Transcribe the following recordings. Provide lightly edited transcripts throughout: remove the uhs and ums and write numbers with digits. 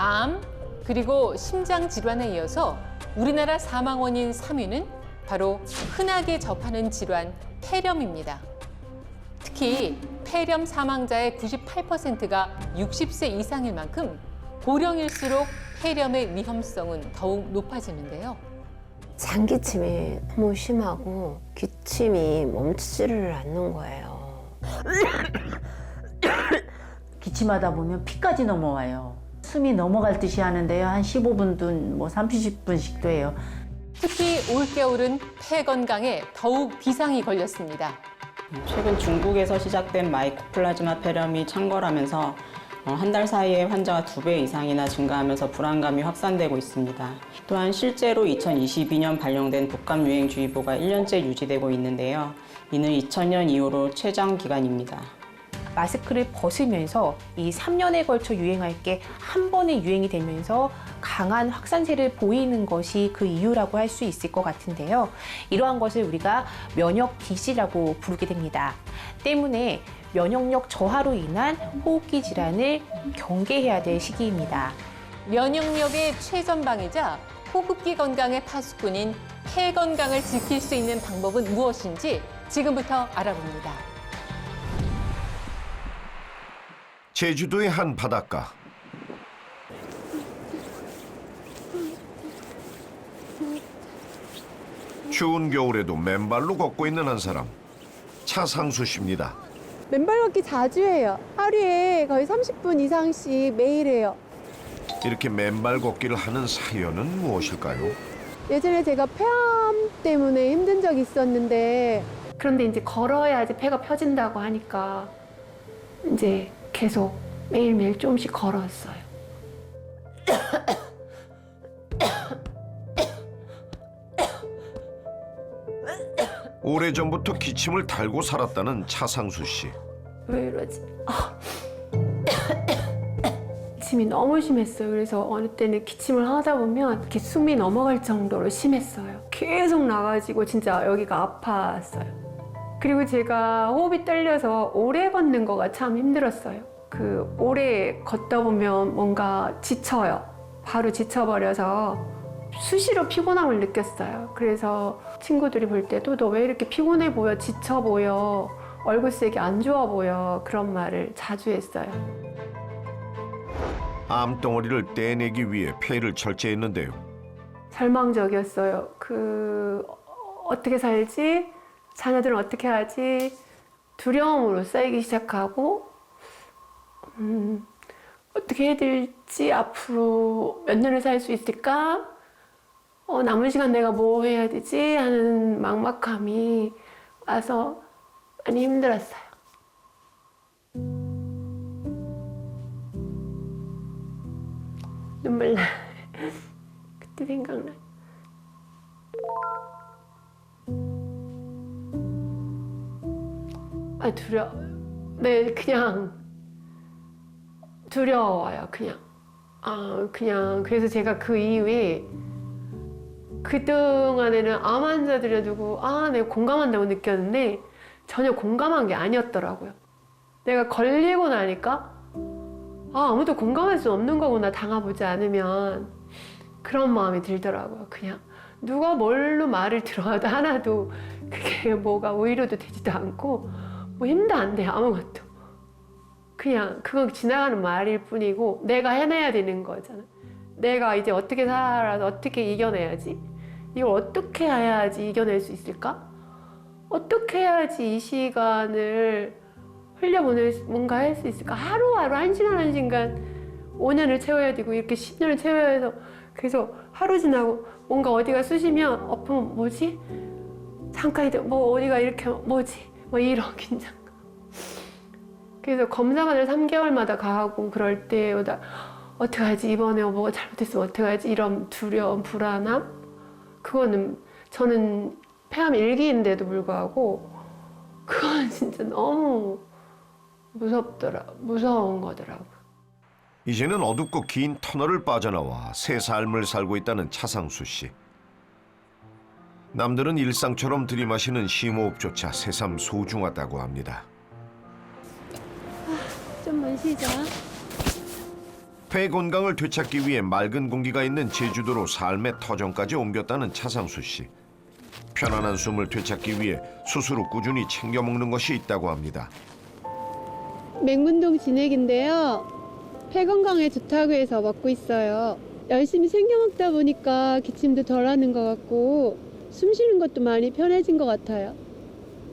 암, 그리고 심장 질환에 이어서 우리나라 사망 원인 3위는 바로 흔하게 접하는 질환 폐렴입니다. 특히 폐렴 사망자의 98%가 60세 이상일 만큼 고령일수록 폐렴의 위험성은 더욱 높아지는데요. 장기침이 너무 심하고 기침이 멈추지를 않는 거예요. 기침하다 보면 피까지 넘어와요. 숨이 넘어갈 듯이 하는데요. 한 15분든 뭐 30분씩도 해요. 특히 올겨울은 폐 건강에 더욱 비상이 걸렸습니다. 최근 중국에서 시작된 마이코플라즈마 폐렴이 창궐하면서 한 달 사이에 환자가 2배 이상이나 증가하면서 불안감이 확산되고 있습니다. 또한 실제로 2022년 발령된 독감유행주의보가 1년째 유지되고 있는데요. 이는 2000년 이후로 최장 기간입니다. 마스크를 벗으면서 이 3년에 걸쳐 유행할 게 한 번에 유행이 되면서 강한 확산세를 보이는 것이 그 이유라고 할 수 있을 것 같은데요. 이러한 것을 우리가 면역 기시라고 부르게 됩니다. 때문에 면역력 저하로 인한 호흡기 질환을 경계해야 될 시기입니다. 면역력의 최전방이자 호흡기 건강의 파수꾼인 폐 건강을 지킬 수 있는 방법은 무엇인지 지금부터 알아봅니다. 제주도의 한 바닷가. 추운 겨울에도 맨발로 걷고 있는 한 사람. 차상수 씨입니다. 맨발 걷기 자주 해요. 하루에 거의 30분 이상씩 매일 해요. 이렇게 맨발 걷기를 하는 사연은 무엇일까요? 예전에 제가 폐암 때문에 힘든 적이 있었는데 그런데 이제 걸어야지 폐가 펴진다고 하니까 이제 계속 매일매일 조금씩 걸었어요. 오래전부터 기침을 달고 살았다는 차상수 씨. 왜 이러지? 기침이 너무 심했어요. 그래서 어느 때는 기침을 하다 보면 이렇게 숨이 넘어갈 정도로 심했어요. 계속 나가지고 진짜 여기가 아팠어요. 그리고 제가 호흡이 떨려서 오래 걷는 거가 참 힘들었어요. 그 오래 걷다 보면 뭔가 지쳐요. 바로 지쳐버려서 수시로 피곤함을 느꼈어요. 그래서 친구들이 볼 때도 너 왜 이렇게 피곤해 보여, 지쳐 보여, 얼굴색이 안 좋아 보여 그런 말을 자주 했어요. 암덩어리를 떼내기 위해 폐를 절제했는데요. 절망적이었어요. 어떻게 살지? 자녀들은 어떻게 하지? 두려움으로 쌓이기 시작하고 어떻게 해야 될지 앞으로 몇 년을 살 수 있을까? 남은 시간 내가 뭐 해야 되지? 하는 막막함이 와서 많이 힘들었어요. 눈물 나. 그때 생각나. 네, 그냥 두려워요. 그냥 그래서 제가 그 이후에 그동안에는 암 환자들이 두고 내가 공감한다고 느꼈는데 전혀 공감한 게 아니었더라고요. 내가 걸리고 나니까 아무도 공감할 수 없는 거구나, 당해보지 않으면. 그런 마음이 들더라고요. 그냥 누가 뭘로 말을 들어도 하나도 그게 뭐가 위로도 되지도 않고 뭐 힘도 안 돼요, 아무것도. 그냥 그건 지나가는 말일 뿐이고 내가 해내야 되는 거잖아요. 내가 이제 어떻게 살아서 어떻게 이겨내야지? 이걸 어떻게 해야지 이겨낼 수 있을까? 어떻게 해야지 이 시간을 흘려보낼 뭔가 할 수 있을까? 하루하루 한 시간 5년을 채워야 되고 이렇게 10년을 채워야 해서 그래서 하루 지나고 뭔가 어디가 쑤시면 엎으면 뭐지? 잠깐 뭐 어디가 이렇게 뭐지? 뭐 이런 긴장감. 그래서 검사관을 3개월마다 가고 그럴 때마다 어떡하지? 이번에 뭐가 잘못했으면 어떡하지? 이런 두려움, 불안함? 그거는 저는 폐암 1기인데도 불구하고 그건 진짜 너무 무서운 거더라고요. 이제는 어둡고 긴 터널을 빠져나와 새 삶을 살고 있다는 차상수 씨. 남들은 일상처럼 들이마시는 심호흡조차 새삼 소중하다고 합니다. 좀만 쉬자. 폐 건강을 되찾기 위해 맑은 공기가 있는 제주도로 삶의 터전까지 옮겼다는 차상수 씨. 편안한 숨을 되찾기 위해 스스로 꾸준히 챙겨 먹는 것이 있다고 합니다. 맹문동 진액인데요. 폐 건강에 좋다고 해서 먹고 있어요. 열심히 챙겨 먹다 보니까 기침도 덜 하는 것 같고 숨 쉬는 것도 많이 편해진 것 같아요.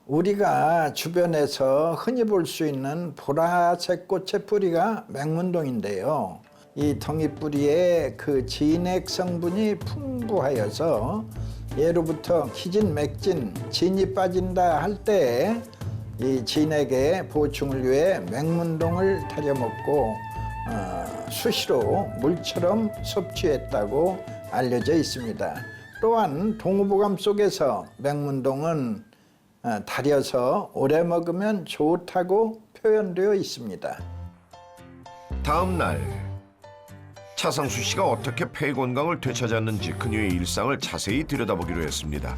우리가 주변에서 흔히 볼 수 있는 보라색 꽃의 뿌리가 맹문동인데요. 이 덩이뿌리에 그 진액 성분이 풍부하여서 예로부터 기진, 맥진, 진이 빠진다 할 때 이 진액의 보충을 위해 맹문동을 타려 먹고 수시로 물처럼 섭취했다고 알려져 있습니다. 또한 동의보감 속에서 맹문동은 달여서 오래 먹으면 좋다고 표현되어 있습니다. 다음 날 차상수 씨가 어떻게 폐 건강을 되찾았는지 그녀의 일상을 자세히 들여다보기로 했습니다.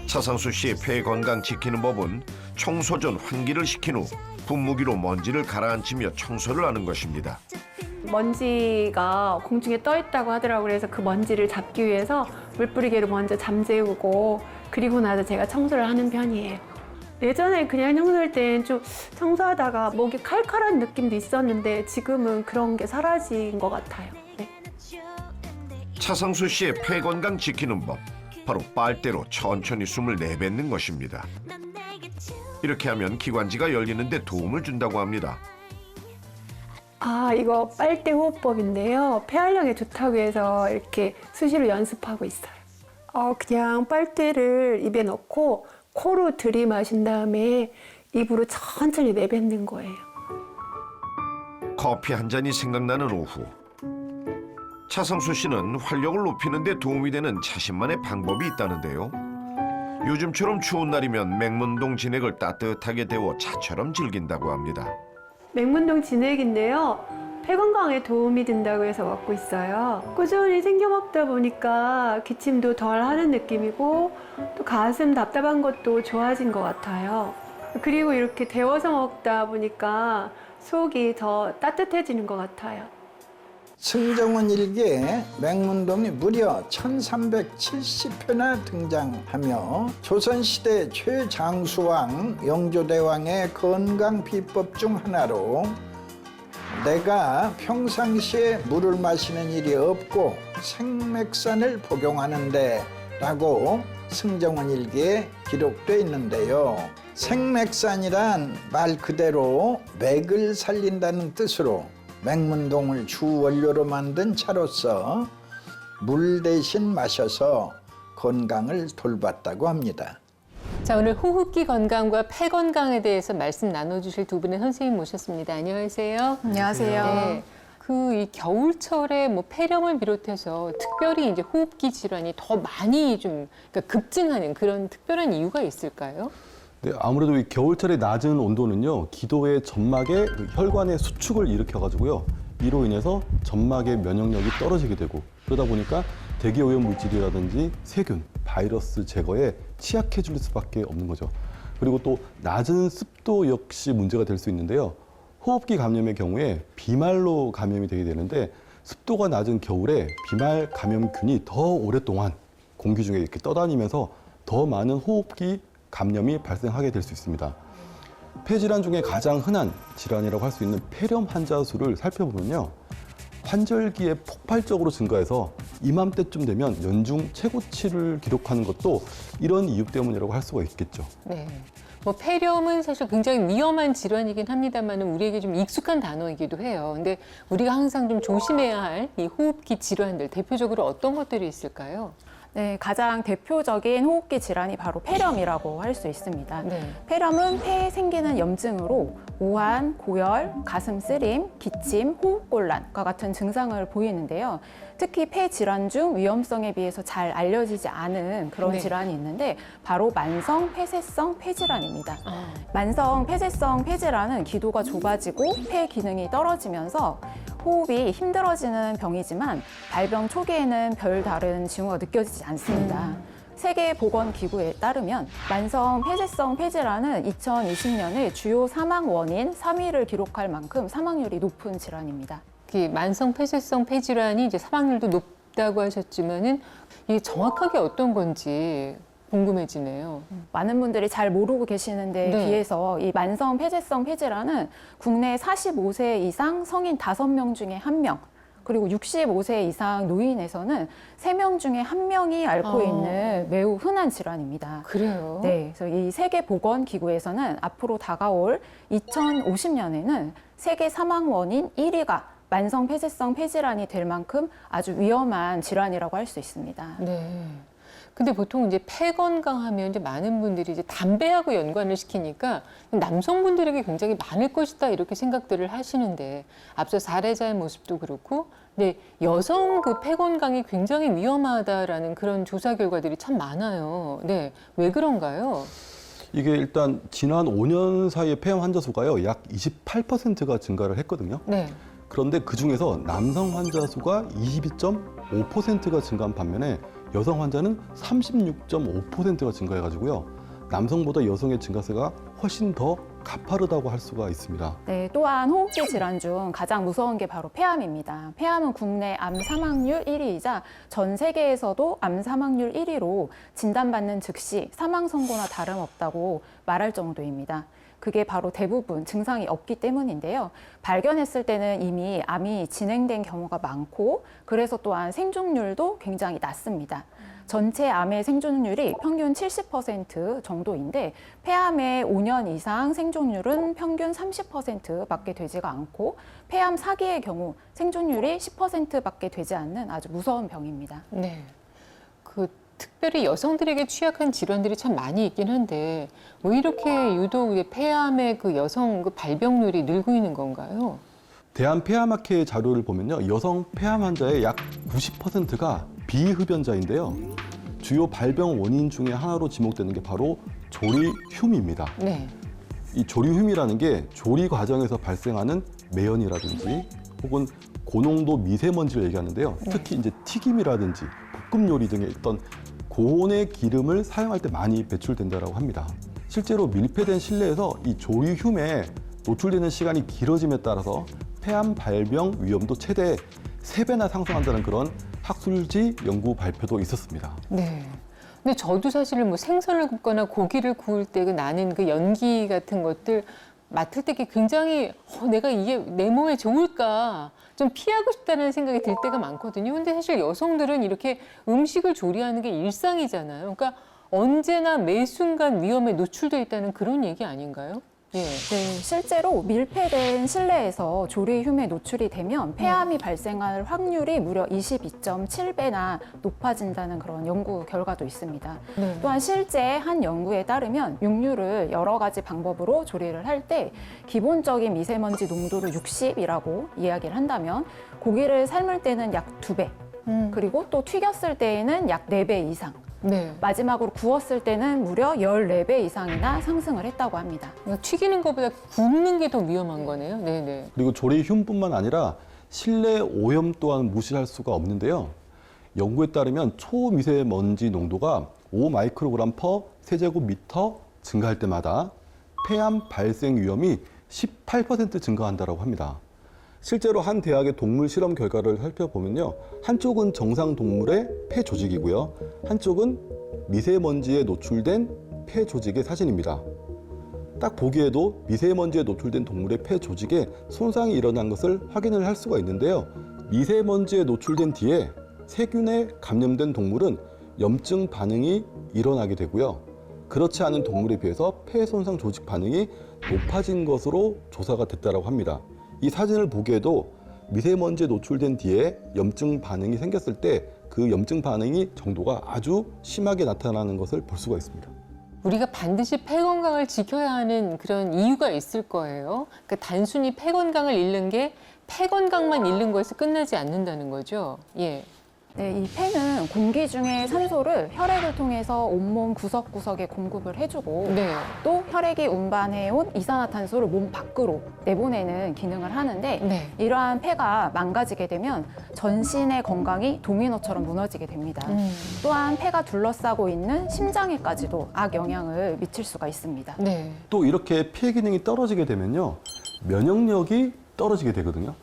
차상수 씨의 폐 건강 지키는 법은 청소 전 환기를 시킨 후 분무기로 먼지를 가라앉히며 청소를 하는 것입니다. 먼지가 공중에 떠 있다고 하더라고요. 그래서 그 먼지를 잡기 위해서 물뿌리개로 먼저 잠재우고 그리고 나서 제가 청소를 하는 편이에요. 예전에 그냥 청소할 땐 좀 청소하다가 목이 칼칼한 느낌도 있었는데 지금은 그런 게 사라진 것 같아요. 네. 차상수 씨의 폐 건강 지키는 법, 바로 빨대로 천천히 숨을 내뱉는 것입니다. 이렇게 하면 기관지가 열리는데 도움을 준다고 합니다. 아, 이거 빨대 호흡법인데요. 폐활량에 좋다고 해서 이렇게 수시로 연습하고 있어요. 그냥 빨대를 입에 넣고 코로 들이마신 다음에 입으로 천천히 내뱉는 거예요. 커피 한 잔이 생각나는 오후. 차상수 씨는 활력을 높이는 데 도움이 되는 자신만의 방법이 있다는데요. 요즘처럼 추운 날이면 맹문동 진액을 따뜻하게 데워 차처럼 즐긴다고 합니다. 맹문동 진액인데요. 폐 건강에 도움이 된다고 해서 먹고 있어요. 꾸준히 챙겨 먹다 보니까 기침도 덜 하는 느낌이고 또 가슴 답답한 것도 좋아진 것 같아요. 그리고 이렇게 데워서 먹다 보니까 속이 더 따뜻해지는 것 같아요. 승정원 일기에 맹문동이 무려 1370회나 등장하며 조선시대 최장수왕 영조대왕의 건강 비법 중 하나로 내가 평상시에 물을 마시는 일이 없고 생맥산을 복용하는데 라고 승정원 일기에 기록되어 있는데요. 생맥산이란 말 그대로 맥을 살린다는 뜻으로 맹문동을 주 원료로 만든 차로서 물 대신 마셔서 건강을 돌봤다고 합니다. 자, 오늘 호흡기 건강과 폐 건강에 대해서 말씀 나눠주실 두 분의 선생님 모셨습니다. 안녕하세요. 안녕하세요. 네. 이 겨울철에 폐렴을 비롯해서 특별히 이제 호흡기 질환이 더 많이 그러니까 급증하는 그런 특별한 이유가 있을까요? 네, 아무래도 이 겨울철의 낮은 온도는요, 기도의 점막의 혈관의 수축을 일으켜가지고요, 이로 인해서 점막의 면역력이 떨어지게 되고 그러다 보니까 대기오염 물질이라든지 세균, 바이러스 제거에 취약해질 수밖에 없는 거죠. 그리고 또 낮은 습도 역시 문제가 될 수 있는데요. 호흡기 감염의 경우에 비말로 감염이 되게 되는데 습도가 낮은 겨울에 비말 감염균이 더 오랫동안 공기 중에 이렇게 떠다니면서 더 많은 호흡기 감염이 발생하게 될 수 있습니다. 폐질환 중에 가장 흔한 질환이라고 할 수 있는 폐렴 환자 수를 살펴보면요. 환절기에 폭발적으로 증가해서 이맘때쯤 되면 연중 최고치를 기록하는 것도 이런 이유 때문이라고 할 수가 있겠죠. 네. 폐렴은 사실 굉장히 위험한 질환이긴 합니다만 우리에게 좀 익숙한 단어이기도 해요. 근데 우리가 항상 좀 조심해야 할 이 호흡기 질환들, 대표적으로 어떤 것들이 있을까요? 네, 가장 대표적인 호흡기 질환이 바로 폐렴이라고 할 수 있습니다. 네. 폐렴은 폐에 생기는 염증으로 오한, 고열, 가슴 쓰림, 기침, 호흡곤란과 같은 증상을 보이는데요. 특히 폐 질환 중 위험성에 비해서 잘 알려지지 않은 그런 네. 질환이 있는데 바로 만성 폐쇄성 폐질환입니다. 만성 폐쇄성 폐질환은 기도가 좁아지고 폐 기능이 떨어지면서 호흡이 힘들어지는 병이지만 발병 초기에는 별다른 징후가 느껴지지 않습니다. 세계보건기구에 따르면 만성 폐쇄성 폐질환은 2020년에 주요 사망 원인 3위를 기록할 만큼 사망률이 높은 질환입니다. 만성 폐쇄성 폐질환이 이제 사망률도 높다고 하셨지만은 이게 정확하게 어떤 건지 궁금해지네요. 많은 분들이 잘 모르고 계시는데 네. 비해서 이 만성 폐쇄성 폐질환은 국내 45세 이상 성인 5명 중에 1명, 그리고 65세 이상 노인에서는 3명 중에 1명이 앓고 있는 매우 흔한 질환입니다. 그래요? 네, 그래서 이 세계보건기구에서는 앞으로 다가올 2050년에는 세계 사망 원인 1위가 만성 폐쇄성 폐질환이 될 만큼 아주 위험한 질환이라고 할 수 있습니다. 네. 근데 보통 이제 폐 건강하면 이제 많은 분들이 이제 담배하고 연관을 시키니까 남성분들에게 굉장히 많을 것이다 이렇게 생각들을 하시는데 앞서 사례자의 모습도 그렇고 네, 여성 그 폐 건강이 굉장히 위험하다라는 그런 조사 결과들이 참 많아요. 네, 왜 그런가요? 이게 일단 지난 5년 사이에 폐암 환자 수가요, 약 28%가 증가를 했거든요. 네. 그런데 그 중에서 남성 환자 수가 22.5%가 증가한 반면에 여성 환자는 36.5%가 증가해가지고요. 남성보다 여성의 증가세가 훨씬 더 가파르다고 할 수가 있습니다. 네, 또한 호흡기 질환 중 가장 무서운 게 바로 폐암입니다. 폐암은 국내 암 사망률 1위이자 전 세계에서도 암 사망률 1위로 진단받는 즉시 사망 선고나 다름없다고 말할 정도입니다. 그게 바로 대부분 증상이 없기 때문인데요. 발견했을 때는 이미 암이 진행된 경우가 많고 그래서 또한 생존율도 굉장히 낮습니다. 전체 암의 생존율이 평균 70% 정도인데 폐암의 5년 이상 생존율은 평균 30%밖에 되지가 않고 폐암 4기의 경우 생존율이 10%밖에 되지 않는 아주 무서운 병입니다. 네. 특별히 여성들에게 취약한 질환들이 참 많이 있긴 한데 왜 이렇게 유독 폐암의 그 여성 그 발병률이 늘고 있는 건가요? 대한폐암학회 자료를 보면요, 여성 폐암 환자의 약 90%가 비흡연자인데요. 주요 발병 원인 중에 하나로 지목되는 게 바로 조리흉입니다. 네. 이 조리흉이라는 게 조리 과정에서 발생하는 매연이라든지 혹은 고농도 미세먼지를 얘기하는데요. 특히 이제 튀김이라든지 볶음 요리 등의 어떤 고온의 기름을 사용할 때 많이 배출된다고 합니다. 실제로 밀폐된 실내에서 이 조리흉에 노출되는 시간이 길어짐에 따라서 폐암 발병 위험도 최대 3배나 상승한다는 그런 학술지 연구 발표도 있었습니다. 네. 근데 저도 사실은 뭐 생선을 굽거나 고기를 구울 때 그 나는 그 연기 같은 것들 맡을 때 굉장히 내가 이게 내 몸에 좋을까 좀 피하고 싶다는 생각이 들 때가 많거든요. 근데 사실 여성들은 이렇게 음식을 조리하는 게 일상이잖아요. 그러니까 언제나 매 순간 위험에 노출돼 있다는 그런 얘기 아닌가요? 예. 네, 실제로 밀폐된 실내에서 조리흉에 노출이 되면 폐암이 발생할 확률이 무려 22.7배나 높아진다는 그런 연구 결과도 있습니다. 네. 또한 실제 한 연구에 따르면 육류를 여러 가지 방법으로 조리를 할 때 기본적인 미세먼지 농도를 60이라고 이야기를 한다면 고기를 삶을 때는 약 2배, 그리고 또 튀겼을 때에는 약 4배 이상, 네. 마지막으로 구웠을 때는 무려 14배 이상이나 상승을 했다고 합니다. 튀기는 것보다 굽는 게 더 위험한 거네요. 네네. 그리고 조리흉뿐만 아니라 실내 오염 또한 무시할 수가 없는데요. 연구에 따르면 초미세먼지 농도가 5마이크로그램 퍼 세제곱미터 증가할 때마다 폐암 발생 위험이 18% 증가한다고 합니다. 실제로 한 대학의 동물 실험 결과를 살펴보면요, 한쪽은 정상 동물의 폐 조직이고요, 한쪽은 미세먼지에 노출된 폐 조직의 사진입니다. 딱 보기에도 미세먼지에 노출된 동물의 폐 조직에 손상이 일어난 것을 확인을 할 수가 있는데요. 미세먼지에 노출된 뒤에 세균에 감염된 동물은 염증 반응이 일어나게 되고요. 그렇지 않은 동물에 비해서 폐 손상 조직 반응이 높아진 것으로 조사가 됐다고 합니다. 이 사진을 보기에도 미세먼지에 노출된 뒤에 염증 반응이 생겼을 때 그 염증 반응이 정도가 아주 심하게 나타나는 것을 볼 수가 있습니다. 우리가 반드시 폐 건강을 지켜야 하는 그런 이유가 있을 거예요. 그러니까 단순히 폐 건강을 잃는 게 폐 건강만 잃는 거에서 끝나지 않는다는 거죠. 예. 네, 이 폐는 공기 중에 산소를 혈액을 통해서 온몸 구석구석에 공급을 해주고 네. 또 혈액이 운반해온 이산화탄소를 몸 밖으로 내보내는 기능을 하는데 네. 이러한 폐가 망가지게 되면 전신의 건강이 도미노처럼 무너지게 됩니다. 또한 폐가 둘러싸고 있는 심장에까지도 악영향을 미칠 수가 있습니다. 네. 또 이렇게 폐 기능이 떨어지게 되면요, 면역력이 떨어지게 되거든요.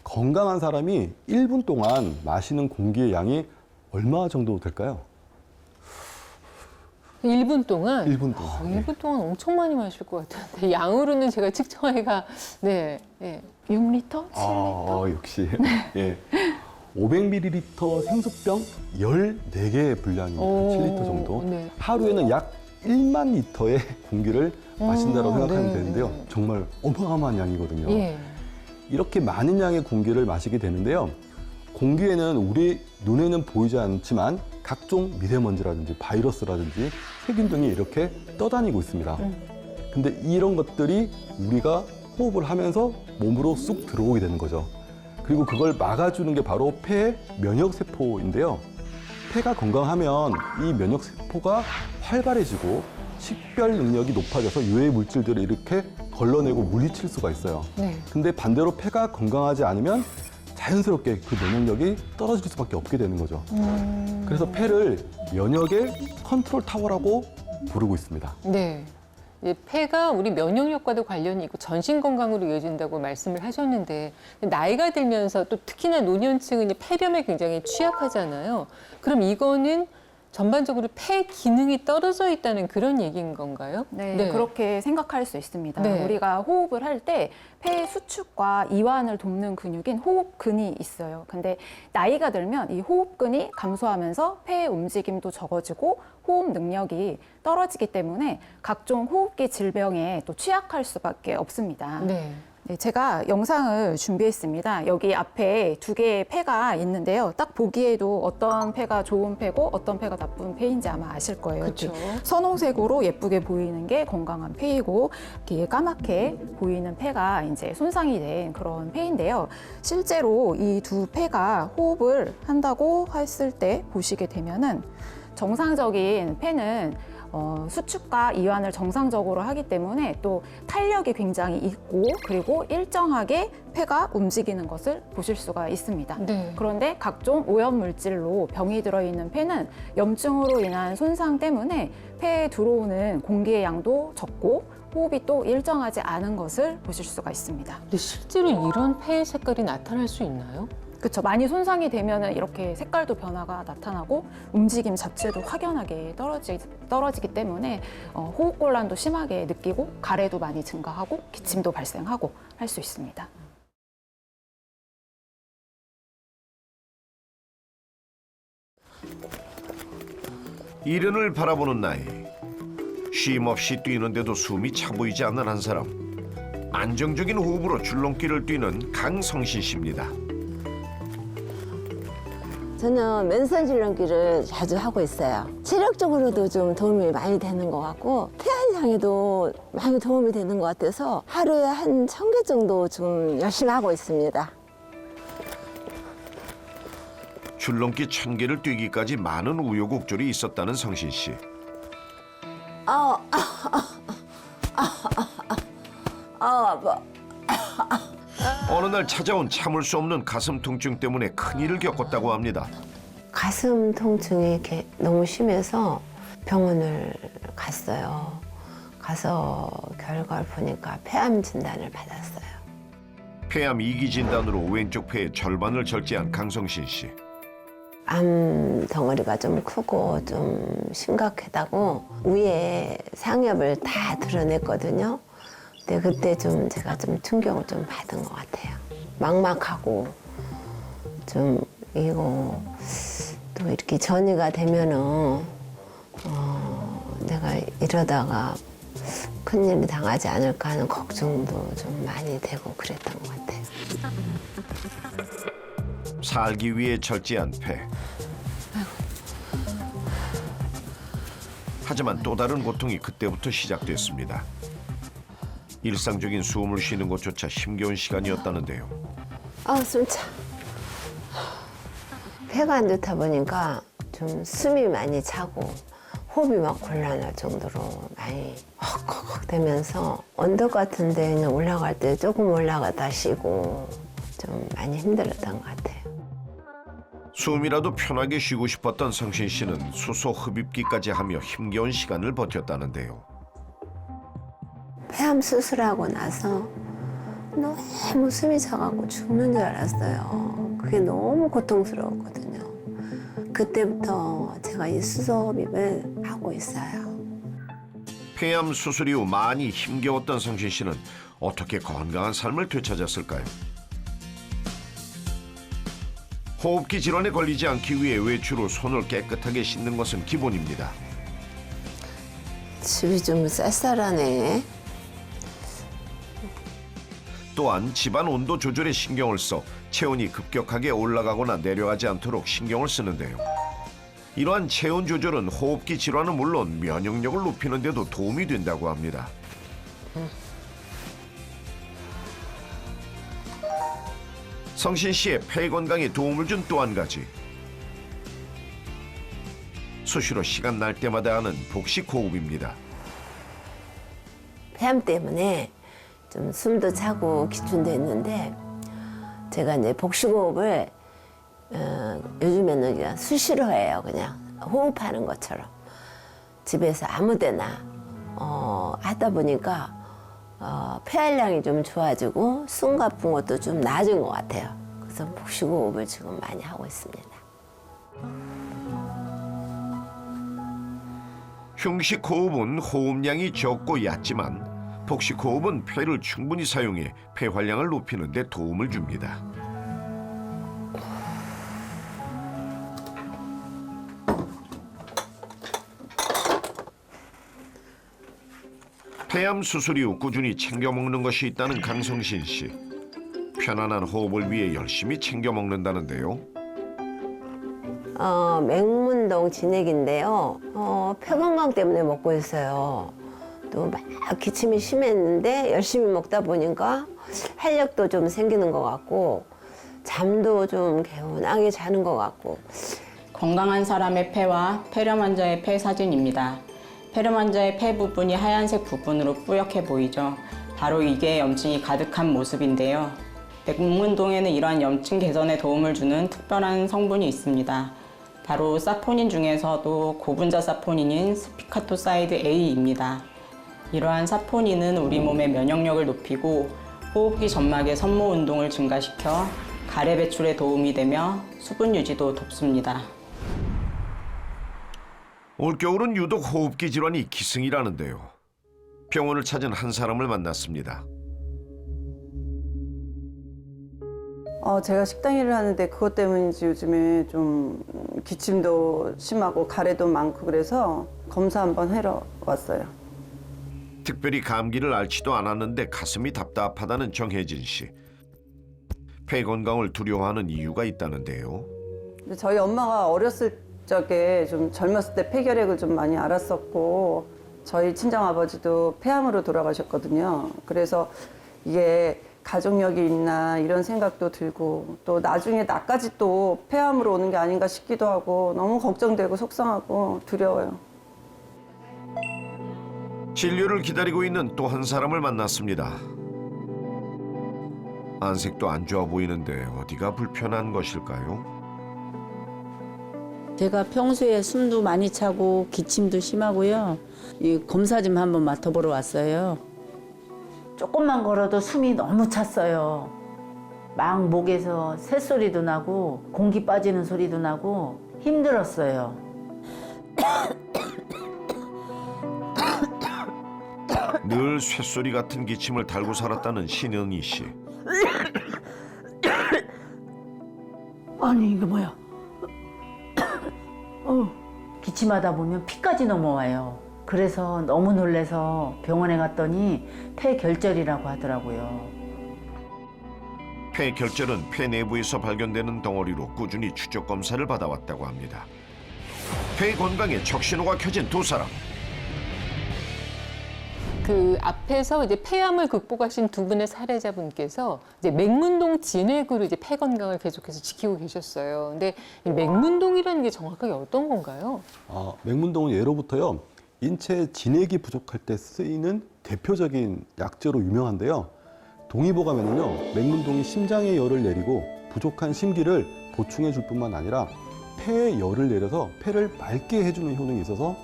건강한 사람이 1분 동안 마시는 공기의 양이 얼마 정도 될까요? 1분 동안? 1분 동안. 1분 동안 엄청 많이 마실 것 같은데 양으로는 제가 측정하기가 네. 6리터? 7리터? 역시. 예. 500ml 생수병 14개의 분량입니다. 7리터 정도. 네. 하루에는 약 1만 리터의 공기를 마신다고 생각하면 네, 되는데요. 네. 정말 어마어마한 양이거든요. 예. 이렇게 많은 양의 공기를 마시게 되는데요. 공기에는 우리 눈에는 보이지 않지만 각종 미세먼지라든지 바이러스라든지 세균 등이 이렇게 떠다니고 있습니다. 근데 이런 것들이 우리가 호흡을 하면서 몸으로 쑥 들어오게 되는 거죠. 그리고 그걸 막아주는 게 바로 폐의 면역세포인데요. 폐가 건강하면 이 면역세포가 활발해지고 식별 능력이 높아져서 유해 물질들을 이렇게 걸러내고 물리칠 수가 있어요. 네. 근데 반대로 폐가 건강하지 않으면 자연스럽게 그 면역력이 떨어질 수밖에 없게 되는 거죠. 그래서 폐를 면역의 컨트롤 타워라고 부르고 있습니다. 네. 이 폐가 우리 면역력과도 관련이 있고 전신 건강으로 이어진다고 말씀을 하셨는데 나이가 들면서 또 특히나 노년층은 이 폐렴에 굉장히 취약하잖아요. 그럼 이거는 전반적으로 폐 기능이 떨어져 있다는 그런 얘기인 건가요? 네, 그렇게 생각할 수 있습니다. 네. 우리가 호흡을 할 때 폐 수축과 이완을 돕는 근육인 호흡근이 있어요. 근데 나이가 들면 이 호흡근이 감소하면서 폐의 움직임도 적어지고 호흡 능력이 떨어지기 때문에 각종 호흡기 질병에 또 취약할 수밖에 없습니다. 네. 네, 제가 영상을 준비했습니다. 여기 앞에 2개의 폐가 있는데요. 딱 보기에도 어떤 폐가 좋은 폐고 어떤 폐가 나쁜 폐인지 아마 아실 거예요. 그렇죠. 이렇게 선홍색으로 예쁘게 보이는 게 건강한 폐이고 이렇게 까맣게 보이는 폐가 이제 손상이 된 그런 폐인데요. 실제로 이 2폐가 호흡을 한다고 했을 때 보시게 되면은 정상적인 폐는 수축과 이완을 정상적으로 하기 때문에 또 탄력이 굉장히 있고 그리고 일정하게 폐가 움직이는 것을 보실 수가 있습니다. 네. 그런데 각종 오염물질로 병이 들어있는 폐는 염증으로 인한 손상 때문에 폐에 들어오는 공기의 양도 적고 호흡이 또 일정하지 않은 것을 보실 수가 있습니다. 근데 실제로 이런 폐의 색깔이 나타날 수 있나요? 그렇죠. 많이 손상이 되면은 이렇게 색깔도 변화가 나타나고 움직임 자체도 확연하게 떨어지기 때문에 호흡곤란도 심하게 느끼고 가래도 많이 증가하고 기침도 발생하고 할 수 있습니다. 이른을 바라보는 나이. 쉼 없이 뛰는데도 숨이 차 보이지 않는 한 사람. 안정적인 호흡으로 줄넘기를 뛰는 강성신 씨입니다. 저는 맨손 줄넘기를 자주 하고 있어요. 체력적으로도 좀 도움이 많이 되는 것 같고 폐활량에도 많이 도움이 되는 것 같아서 하루에 한 1000개 정도 좀 열심히 하고 있습니다. 줄넘기 1000개를 뛰기까지 많은 우여곡절이 있었다는 성신 씨. 어느 날 찾아온 참을 수 없는 가슴 통증 때문에 큰일을 겪었다고 합니다. 가슴 통증이 이렇게 너무 심해서 병원을 갔어요. 가서 결과를 보니까 폐암 진단을 받았어요. 폐암 2기 진단으로 왼쪽 폐의 절반을 절제한 강성신 씨. 암 덩어리가 좀 크고 좀 심각하다고 위에 상엽을 다 드러냈거든요. 근데 그때 좀 제가 좀 충격을 좀 받은 것 같아요. 막막하고 좀 이거 또 이렇게 전이가 되면은 내가 이러다가 큰일이 당하지 않을까 하는 걱정도 좀 많이 되고 그랬던 것 같아요. 살기 위해 절제한 폐. 하지만 또 다른 고통이 그때부터 시작됐습니다. 일상적인 숨을 쉬는 것조차 힘겨운 시간이었다는데요. 숨차. 폐가 안 좋다 보니까 좀 숨이 많이 차고 호흡이 막 곤란할 정도로 많이 헉헉 되면서 언덕 같은 데는 올라갈 때 조금 올라가다 쉬고 좀 많이 힘들었던 것 같아요. 숨이라도 편하게 쉬고 싶었던 성신 씨는 수소 흡입기까지 하며 힘겨운 시간을 버텼다는데요. 폐암 수술하고 나서 너무 숨이 차가고 죽는 줄 알았어요. 그게 너무 고통스러웠거든요. 그때부터 제가 이 수소호흡을 하고 있어요. 폐암 수술 이후 많이 힘겨웠던 성신 씨는 어떻게 건강한 삶을 되찾았을까요? 호흡기 질환에 걸리지 않기 위해 외출 후 손을 깨끗하게 씻는 것은 기본입니다. 집이 좀 쌀쌀하네. 또한 집안 온도 조절에 신경을 써 체온이 급격하게 올라가거나 내려가지 않도록 신경을 쓰는데요. 이러한 체온 조절은 호흡기 질환은 물론 면역력을 높이는 데도 도움이 된다고 합니다. 성신 씨의 폐 건강에 도움을 준 또 한 가지. 수시로 시간 날 때마다 하는 복식 호흡입니다. 폐암 때문에 좀 숨도 차고 기침도 했는데 제가 이제 복식호흡을 요즘에는 그냥 수시로 해요. 그냥 호흡하는 것처럼 집에서 아무데나 하다 보니까 폐활량이 좀 좋아지고 숨 가쁜 것도 좀 나아진 것 같아요. 그래서 복식호흡을 지금 많이 하고 있습니다. 흉식 호흡은 호흡량이 적고 얕지만 복식 호흡은 폐를 충분히 사용해 폐활량을 높이는 데 도움을 줍니다. 폐암 수술 이후 꾸준히 챙겨 먹는 것이 있다는 강성신 씨. 편안한 호흡을 위해 열심히 챙겨 먹는다는데요. 맹문동 진액인데요. 폐 건강 때문에 먹고 있어요. 또 막 기침이 심했는데 열심히 먹다 보니까 활력도 좀 생기는 것 같고 잠도 좀 개운하게 자는 것 같고. 건강한 사람의 폐와 폐렴 환자의 폐 사진입니다. 폐렴 환자의 폐 부분이 하얀색 부분으로 뿌옇게 보이죠. 바로 이게 염증이 가득한 모습인데요. 맹문동에는 이러한 염증 개선에 도움을 주는 특별한 성분이 있습니다. 바로 사포닌 중에서도 고분자 사포닌인 스피카토사이드 A입니다. 이러한 사포닌은 우리 몸의 면역력을 높이고 호흡기 점막의 선모 운동을 증가시켜 가래 배출에 도움이 되며 수분 유지도 돕습니다. 올겨울은 유독 호흡기 질환이 기승이라는데요. 병원을 찾은 한 사람을 만났습니다. 제가 식당 일을 하는데 그것 때문인지 요즘에 좀 기침도 심하고 가래도 많고 그래서 검사 한번 하러 왔어요. 특별히 감기를 앓지도 않았는데 가슴이 답답하다는 정혜진 씨. 폐 건강을 두려워하는 이유가 있다는데요. 근데 저희 엄마가 어렸을 적에 좀 젊었을 때 폐결핵을 좀 많이 앓았었고 저희 친정아버지도 폐암으로 돌아가셨거든요. 그래서 이게 가족력이 있나 이런 생각도 들고 또 나중에 나까지 또 폐암으로 오는 게 아닌가 싶기도 하고 너무 걱정되고 속상하고 두려워요. 진료를 기다리고 있는 또 한 사람을 만났습니다. 안색도 안 좋아 보이는데 어디가 불편한 것일까요? 제가 평소에 숨도 많이 차고 기침도 심하고요. 이 검사 좀 한번 맡아보러 왔어요. 조금만 걸어도 숨이 너무 찼어요. 막 목에서 새소리도 나고 공기 빠지는 소리도 나고 힘들었어요. 늘 쇳소리 같은 기침을 달고 살았다는 신은희 씨. 아니 이게 뭐야? 기침하다 보면 피까지 넘어와요. 그래서 너무 놀라서 병원에 갔더니 폐결절이라고 하더라고요. 폐결절은 폐 내부에서 발견되는 덩어리로 꾸준히 추적 검사를 받아왔다고 합니다. 폐 건강에 적신호가 켜진 두 사람. 그 앞에서 이제 폐암을 극복하신 두 분의 사례자분께서 이제 맹문동 진액으로 이제 폐 건강을 계속해서 지키고 계셨어요. 근데 이 맹문동이라는 게 정확하게 어떤 건가요? 맹문동은 예로부터요. 인체 진액이 부족할 때 쓰이는 대표적인 약재로 유명한데요. 동의보감에는요. 맹문동이 심장에 열을 내리고 부족한 심기를 보충해 줄 뿐만 아니라 폐에 열을 내려서 폐를 맑게 해주는 효능이 있어서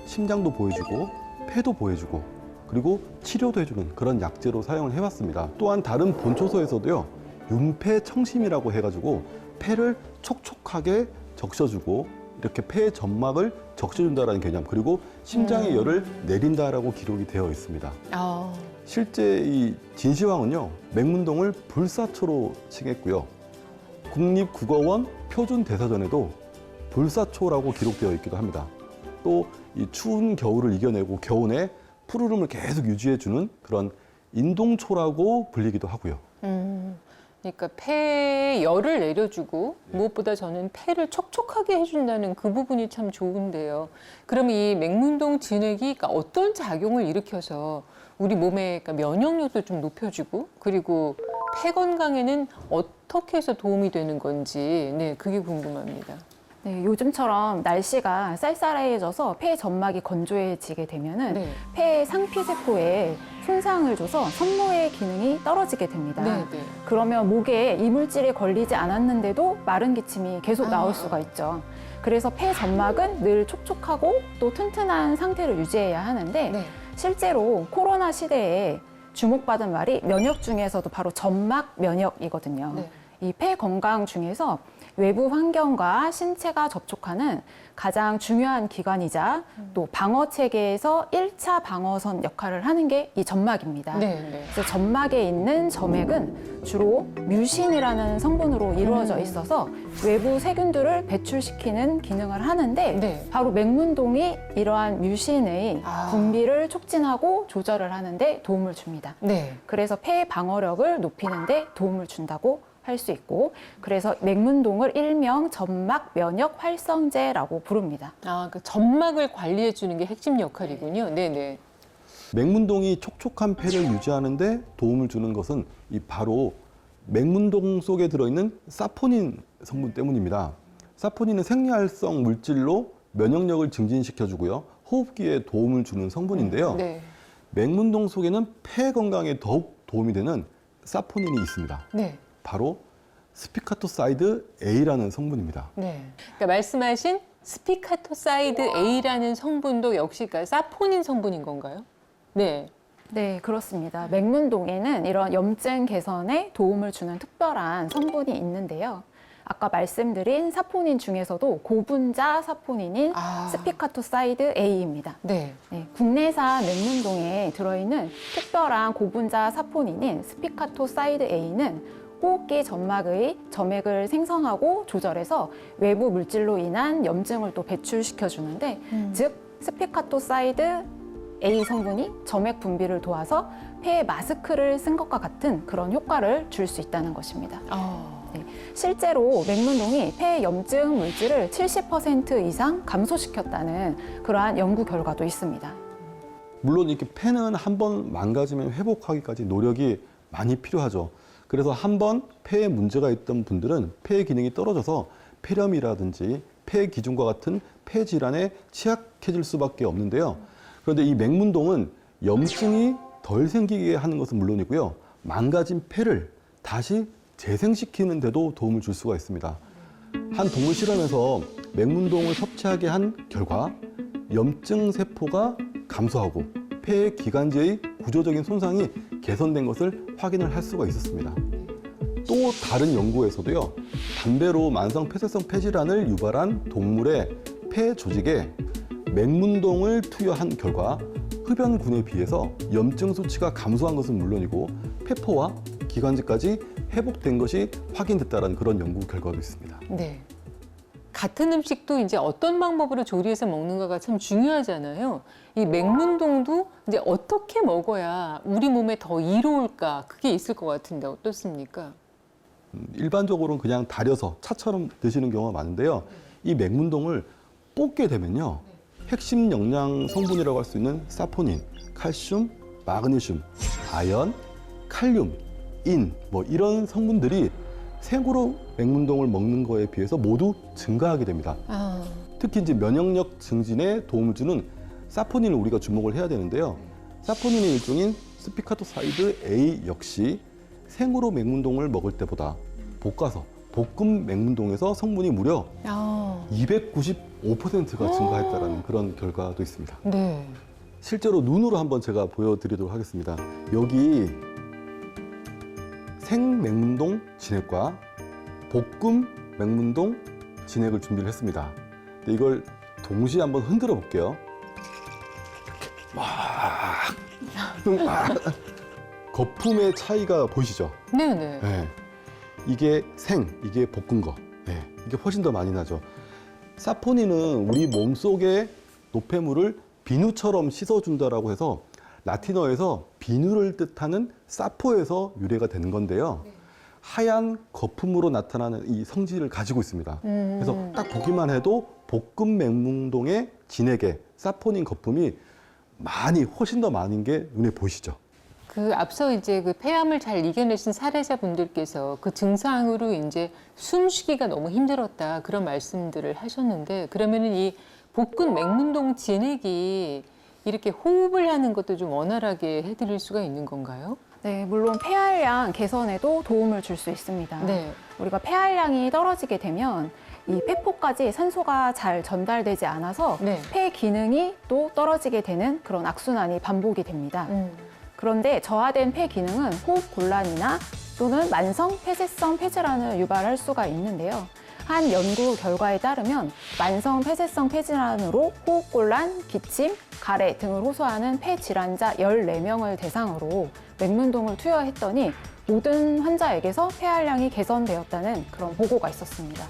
심장도 보여주고 폐도 보여주고 그리고 치료도 해주는 그런 약재로 사용을 해왔습니다. 또한 다른 본초소에서도요, 윤폐청심이라고 해가지고 폐를 촉촉하게 적셔주고 이렇게 폐의 점막을 적셔준다는 개념, 그리고 심장의 열을 내린다라고 기록이 되어 있습니다. 실제 이 진시황은요, 맹문동을 불사초로 칭했고요. 국립국어원 표준대사전에도 불사초라고 기록되어 있기도 합니다. 또 이 추운 겨울을 이겨내고 겨우내 푸르름을 계속 유지해주는 그런 인동초라고 불리기도 하고요. 그러니까 폐에 열을 내려주고 무엇보다 저는 폐를 촉촉하게 해준다는 그 부분이 참 좋은데요. 그럼 이 맹문동 진액이 그러니까 어떤 작용을 일으켜서 우리 몸의 그러니까 면역력도 좀 높여주고 그리고 폐 건강에는 어떻게 해서 도움이 되는 건지 네, 그게 궁금합니다. 네, 요즘처럼 날씨가 쌀쌀해져서 폐 점막이 건조해지게 되면은 네. 폐 상피세포에 손상을 줘서 선모의 기능이 떨어지게 됩니다. 네, 네. 그러면 목에 이물질이 걸리지 않았는데도 마른 기침이 계속 나올 수가 있죠. 그래서 폐 점막은 늘 촉촉하고 또 튼튼한 상태를 유지해야 하는데 네. 실제로 코로나 시대에 주목받은 말이 면역 중에서도 바로 점막 면역이거든요. 네. 이 폐 건강 중에서 외부 환경과 신체가 접촉하는 가장 중요한 기관이자 또 방어 체계에서 1차 방어선 역할을 하는 게 이 점막입니다. 네, 네. 그래서 점막에 있는 점액은 주로 뮤신이라는 성분으로 이루어져 있어서 외부 세균들을 배출시키는 기능을 하는데 네. 바로 맹문동이 이러한 뮤신의 분비를 촉진하고 조절을 하는데 도움을 줍니다. 네. 그래서 폐 방어력을 높이는 데 도움을 준다고 할 수 있고 그래서 맹문동을 일명 점막 면역 활성제라고 부릅니다. 그 점막을 관리해 주는 게 핵심 역할이군요. 네, 네. 맹문동이 촉촉한 폐를 유지하는 데 도움을 주는 것은 이 바로 맹문동 속에 들어있는 사포닌 성분 때문입니다. 사포닌은 생리활성 물질로 면역력을 증진시켜주고요. 호흡기에 도움을 주는 성분인데요. 네. 맹문동 속에는 폐 건강에 더욱 도움이 되는 사포닌이 있습니다. 네. 바로 스피카토사이드 A라는 성분입니다. 네. 그러니까 말씀하신 스피카토사이드 A라는 성분도 역시 그러니까 사포닌 성분인 건가요? 네. 네, 그렇습니다. 맹문동에는 이런 염증 개선에 도움을 주는 특별한 성분이 있는데요. 아까 말씀드린 사포닌 중에서도 고분자 사포닌인 스피카토사이드 A입니다. 네. 네, 국내산 맹문동에 들어있는 특별한 고분자 사포닌인 스피카토사이드 A는 호흡기 점막의 점액을 생성하고 조절해서 외부 물질로 인한 염증을 또 배출시켜 주는데 즉 스피카토사이드 A 성분이 점액 분비를 도와서 폐에 마스크를 쓴 것과 같은 그런 효과를 줄 수 있다는 것입니다. 네, 실제로 맹문동이 폐 염증 물질을 70% 이상 감소시켰다는 그러한 연구 결과도 있습니다. 물론 이렇게 폐는 한번 망가지면 회복하기까지 노력이 많이 필요하죠. 그래서 한번 폐에 문제가 있던 분들은 폐의 기능이 떨어져서 폐렴이라든지 폐 기중과 같은 폐 질환에 취약해질 수밖에 없는데요. 그런데 이 맹문동은 염증이 덜 생기게 하는 것은 물론이고요. 망가진 폐를 다시 재생시키는 데도 도움을 줄 수가 있습니다. 한 동물 실험에서 맹문동을 섭취하게 한 결과 염증 세포가 감소하고 폐의 기관지의 구조적인 손상이 개선된 것을 확인을 할 수가 있었습니다. 또 다른 연구에서도요, 담배로 만성 폐쇄성 폐질환을 유발한 동물의 폐 조직에 맹문동을 투여한 결과 흡연군에 비해서 염증 수치가 감소한 것은 물론이고 폐포와 기관지까지 회복된 것이 확인됐다는 그런 연구 결과도 있습니다. 네. 같은 음식도 이제 어떤 방법으로 조리해서 먹는가가 참 중요하잖아요. 이 맹문동도 이제 어떻게 먹어야 우리 몸에 더 이로울까 그게 있을 것 같은데 어떻습니까? 일반적으로는 그냥 달여서 차처럼 드시는 경우가 많은데요. 이 맹문동을 볶게 되면요. 핵심 영양 성분이라고 할 수 있는 사포닌, 칼슘, 마그네슘, 아연, 칼륨, 인, 이런 성분들이 생으로 맹문동을 먹는 거에 비해서 모두 증가하게 됩니다. 특히 이제 면역력 증진에 도움을 주는 사포닌을 우리가 주목을 해야 되는데요. 사포닌의 일종인 스피카토사이드 A 역시 생으로 맹문동을 먹을 때보다 볶아서 볶음 맹문동에서 성분이 무려 295%가 증가했다는 그런 결과도 있습니다. 네. 실제로 눈으로 한번 제가 보여드리도록 하겠습니다. 여기 생맹문동 진액과 볶음 맹문동 진액을 준비를 했습니다. 근데 이걸 동시에 한번 흔들어 볼게요. 거품의 차이가 보이시죠? 네네. 네. 이게 이게 볶은 거. 네. 이게 훨씬 더 많이 나죠. 사포닌은 우리 몸속의 노폐물을 비누처럼 씻어준다라고 해서 라틴어에서 비누를 뜻하는 사포에서 유래가 되는 건데요. 하얀 거품으로 나타나는 이 성질을 가지고 있습니다. 그래서 딱 보기만 해도 볶음 맹문동의 진액에 사포닌 거품이 훨씬 더 많은 게 눈에 보이시죠? 그 앞서 이제 그 폐암을 잘 이겨내신 사례자분들께서 그 증상으로 이제 숨쉬기가 너무 힘들었다 그런 말씀들을 하셨는데, 그러면은 이 볶은 맹문동 진액이 이렇게 호흡을 하는 것도 좀 원활하게 해드릴 수가 있는 건가요? 네, 물론 폐활량 개선에도 도움을 줄 수 있습니다. 네. 우리가 폐활량이 떨어지게 되면 이 폐포까지 산소가 잘 전달되지 않아서 네. 폐 기능이 또 떨어지게 되는 그런 악순환이 반복이 됩니다. 그런데 저하된 폐 기능은 호흡 곤란이나 또는 만성 폐쇄성 폐질환을 유발할 수가 있는데요. 한 연구 결과에 따르면 만성 폐쇄성 폐질환으로 호흡곤란, 기침, 가래 등을 호소하는 폐질환자 14명을 대상으로 맹문동을 투여했더니 모든 환자에게서 폐활량이 개선되었다는 그런 보고가 있었습니다.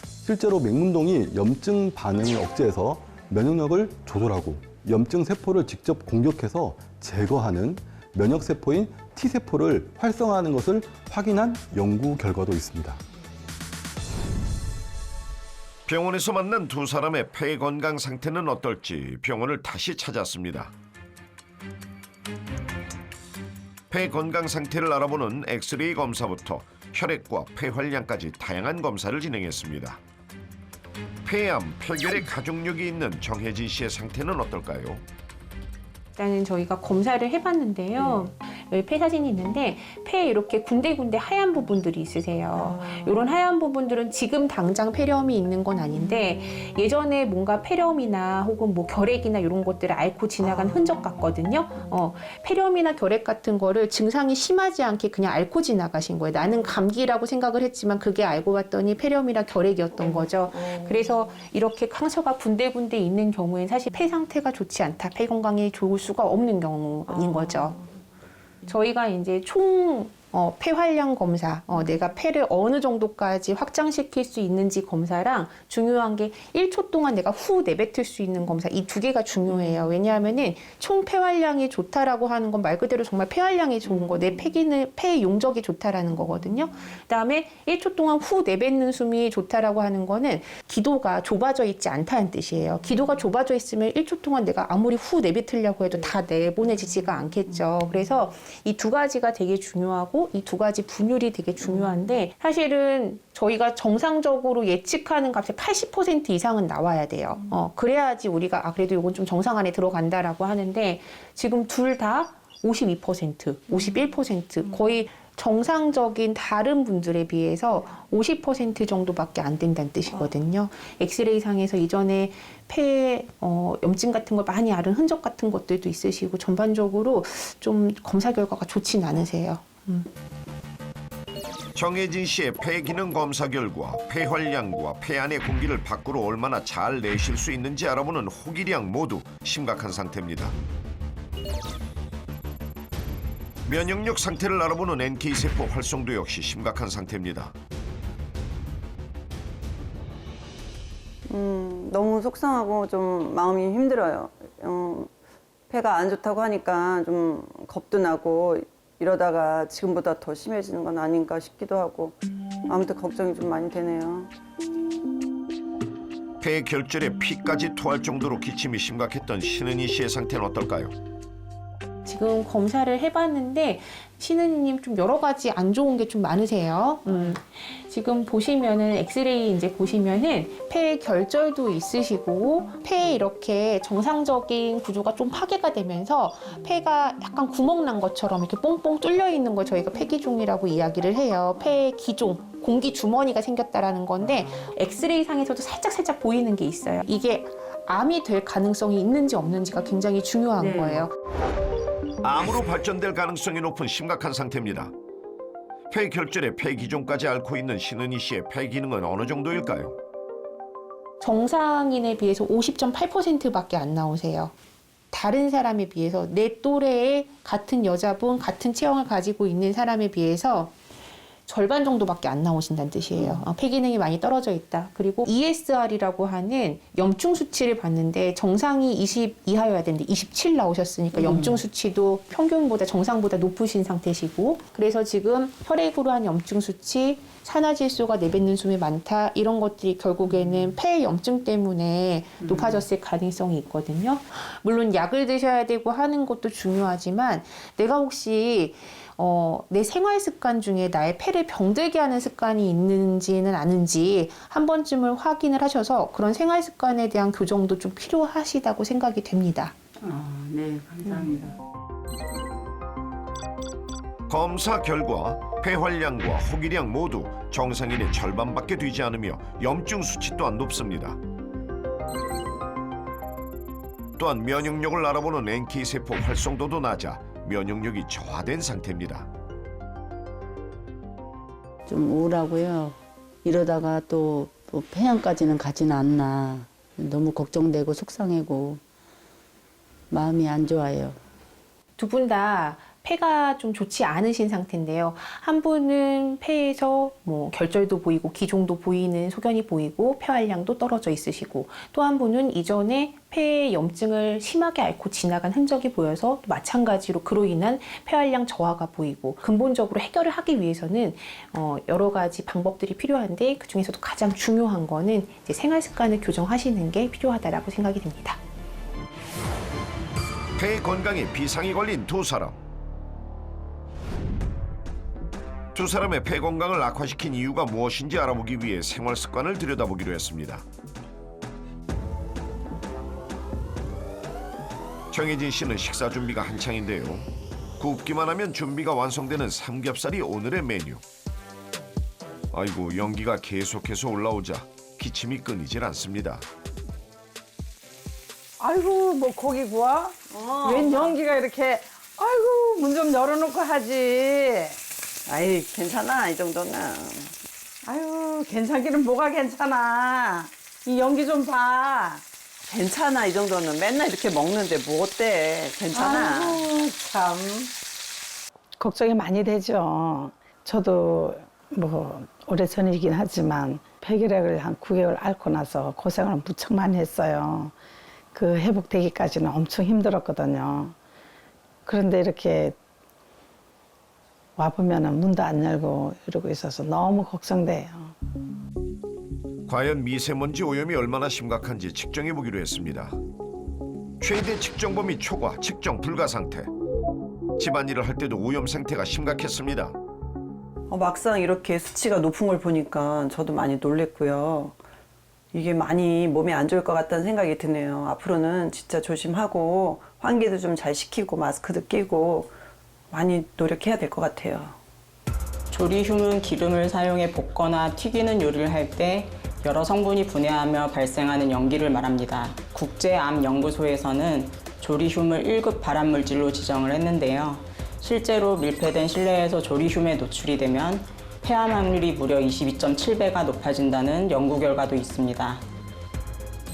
실제로 맹문동이 염증 반응을 억제해서 면역력을 조절하고 염증 세포를 직접 공격해서 제거하는 면역세포인 T세포를 활성화하는 것을 확인한 연구 결과도 있습니다. 병원에서 만난 두 사람의 폐 건강 상태는 어떨지 병원을 다시 찾았습니다. 폐 건강 상태를 알아보는 엑스레이 검사부터 혈액과 폐활량까지 다양한 검사를 진행했습니다. 폐암, 폐결의 가족력이 있는 정혜진 씨의 상태는 어떨까요? 일단은 저희가 검사를 해봤는데요. 여기 폐 사진이 있는데 폐에 이렇게 군데군데 하얀 부분들이 있으세요. 이런 하얀 부분들은 지금 당장 폐렴이 있는 건 아닌데 예전에 뭔가 폐렴이나 혹은 뭐 결핵이나 이런 것들을 앓고 지나간 흔적 같거든요. 폐렴이나 결핵 같은 거를 증상이 심하지 않게 그냥 앓고 지나가신 거예요. 나는 감기라고 생각을 했지만 그게 알고 봤더니 폐렴이나 결핵이었던 거죠. 그래서 이렇게 상처가 군데군데 있는 경우엔 사실 폐 상태가 좋지 않다, 폐 건강이 좋을 수가 없는 경우인 거죠. 저희가 이제 총 폐활량 검사, 내가 폐를 어느 정도까지 확장시킬 수 있는지 검사랑 중요한 게 1초 동안 내가 후 내뱉을 수 있는 검사, 이 두 개가 중요해요. 왜냐하면은 총 폐활량이 좋다라고 하는 건 말 그대로 정말 폐활량이 좋은 거, 내 폐 용적이 좋다라는 거거든요. 그다음에 1초 동안 후 내뱉는 숨이 좋다라고 하는 거는 기도가 좁아져 있지 않다는 뜻이에요. 기도가 좁아져 있으면 1초 동안 내가 아무리 후 내뱉으려고 해도 다 내보내지지가 않겠죠. 그래서 이 두 가지가 되게 중요하고 이 두 가지 분율이 되게 중요한데 사실은 저희가 정상적으로 예측하는 값의 80% 이상은 나와야 돼요. 그래야지 우리가 그래도 이건 좀 정상 안에 들어간다라고 하는데 지금 둘 다 52%, 51% 거의 정상적인 다른 분들에 비해서 50% 정도밖에 안 된다는 뜻이거든요. 엑스레이 상에서 이전에 폐 염증 같은 걸 많이 앓은 흔적 같은 것들도 있으시고 전반적으로 좀 검사 결과가 좋진 않으세요. 정혜진 씨의 폐 기능 검사 결과 폐활량과 폐 안의 공기를 밖으로 얼마나 잘 내쉴 수 있는지 알아보는 호기량 모두 심각한 상태입니다. 면역력 상태를 알아보는 NK세포 활성도 역시 심각한 상태입니다. 너무 속상하고 좀 마음이 힘들어요. 폐가 안 좋다고 하니까 좀 겁도 나고 이러다가 지금보다 더 심해지는 건 아닌가 싶기도 하고 아무튼 걱정이 좀 많이 되네요. 폐 결절에 피까지 토할 정도로 기침이 심각했던 신은희 씨의 상태는 어떨까요? 지금 검사를 해봤는데 신은이님 좀 여러 가지 안 좋은 게 좀 많으세요. 지금 보시면은 엑스레이 이제 보시면은 폐 결절도 있으시고 폐에 이렇게 정상적인 구조가 좀 파괴가 되면서 폐가 약간 구멍 난 것처럼 이렇게 뽕뽕 뚫려 있는 걸 저희가 폐기종이라고 이야기를 해요. 폐 기종. 공기 주머니가 생겼다라는 건데 엑스레이 상에서도 살짝 보이는 게 있어요. 이게 암이 될 가능성이 있는지 없는지가 굉장히 중요한 거예요. 암으로 발전될 가능성이 높은 심각한 상태입니다. 폐결절에 폐기종까지 앓고 있는 신은희 씨의 폐 기능은 어느 정도일까요? 정상인에 비해서 50.8%밖에 안 나오세요. 다른 사람에 비해서 내 또래의 같은 여자분, 같은 체형을 가지고 있는 사람에 비해서 절반 정도밖에 안 나오신다는 뜻이에요. 폐 기능이 많이 떨어져 있다. 그리고 ESR이라고 하는 염증 수치를 봤는데 정상이 20 이하여야 되는데 27 나오셨으니까 염증 수치도 평균보다 정상보다 높으신 상태시고 그래서 지금 혈액으로 한 염증 수치, 산화질소가 내뱉는 숨이 많다 이런 것들이 결국에는 폐 염증 때문에 높아졌을 가능성이 있거든요. 물론 약을 드셔야 되고 하는 것도 중요하지만 내가 혹시 내 생활 습관 중에 나의 폐를 병들게 하는 습관이 있는지는 아는지 한 번쯤은 확인을 하셔서 그런 생활 습관에 대한 교정도 좀 필요하시다고 생각이 됩니다. 네, 감사합니다. 검사 결과 폐활량과 호기량 모두 정상인의 절반밖에 되지 않으며 염증 수치 또한 높습니다. 또한 면역력을 알아보는 NK세포 활성도도 낮아 면역력이 저하된 상태입니다. 좀 우울하고요. 이러다가 또 폐암까지는 가지는 않나. 너무 걱정되고 속상하고 마음이 안 좋아요. 두 분 다 폐가 좀 좋지 않으신 상태인데요. 한 분은 폐에서 결절도 보이고 기종도 보이는 소견이 보이고 폐활량도 떨어져 있으시고 또 한 분은 이전에 폐 염증을 심하게 앓고 지나간 흔적이 보여서 또 마찬가지로 그로 인한 폐활량 저하가 보이고 근본적으로 해결을 하기 위해서는 여러 가지 방법들이 필요한데 그 중에서도 가장 중요한 거는 이제 생활 습관을 교정하시는 게 필요하다라고 생각이 됩니다. 폐 건강에 비상이 걸린 두 사람. 두 사람의 폐 건강을 악화시킨 이유가 무엇인지 알아보기 위해 생활 습관을 들여다보기로 했습니다. 정혜진 씨는 식사 준비가 한창인데요. 굽기만 하면 준비가 완성되는 삼겹살이 오늘의 메뉴. 아이고, 연기가 계속해서 올라오자 기침이 끊이질 않습니다. 아이고, 뭐 고기 구워? 웬 연기가 이렇게, 아이고, 문 좀 열어놓고 하지. 아이, 괜찮아, 이 정도는. 아유, 괜찮기는 뭐가 괜찮아. 이 연기 좀 봐. 괜찮아, 이 정도는. 맨날 이렇게 먹는데 뭐 어때? 괜찮아. 아이고, 참. 걱정이 많이 되죠. 저도 뭐 오래전이긴 하지만 폐결핵을 한 9개월 앓고 나서 고생을 무척 많이 했어요. 그 회복되기까지는 엄청 힘들었거든요. 그런데 이렇게 와보면 문도 안 열고 이러고 있어서 너무 걱정돼요. 과연 미세먼지 오염이 얼마나 심각한지 측정해 보기로 했습니다. 최대 측정 범위 초과, 측정 불가 상태. 집안일을 할 때도 오염 상태가 심각했습니다. 막상 이렇게 수치가 높은 걸 보니까 저도 많이 놀랬고요. 이게 많이 몸에 안 좋을 것 같다는 생각이 드네요. 앞으로는 진짜 조심하고 환기도 좀 잘 시키고 마스크도 끼고 많이 노력해야 될 것 같아요. 조리휴문 기름을 사용해 볶거나 튀기는 요리를 할 때 여러 성분이 분해하며 발생하는 연기를 말합니다. 국제암연구소에서는 조리휴물 1급 발암물질로 지정을 했는데요. 실제로 밀폐된 실내에서 조리휴무에 노출이 되면 폐암 확률이 무려 22.7배가 높아진다는 연구 결과도 있습니다.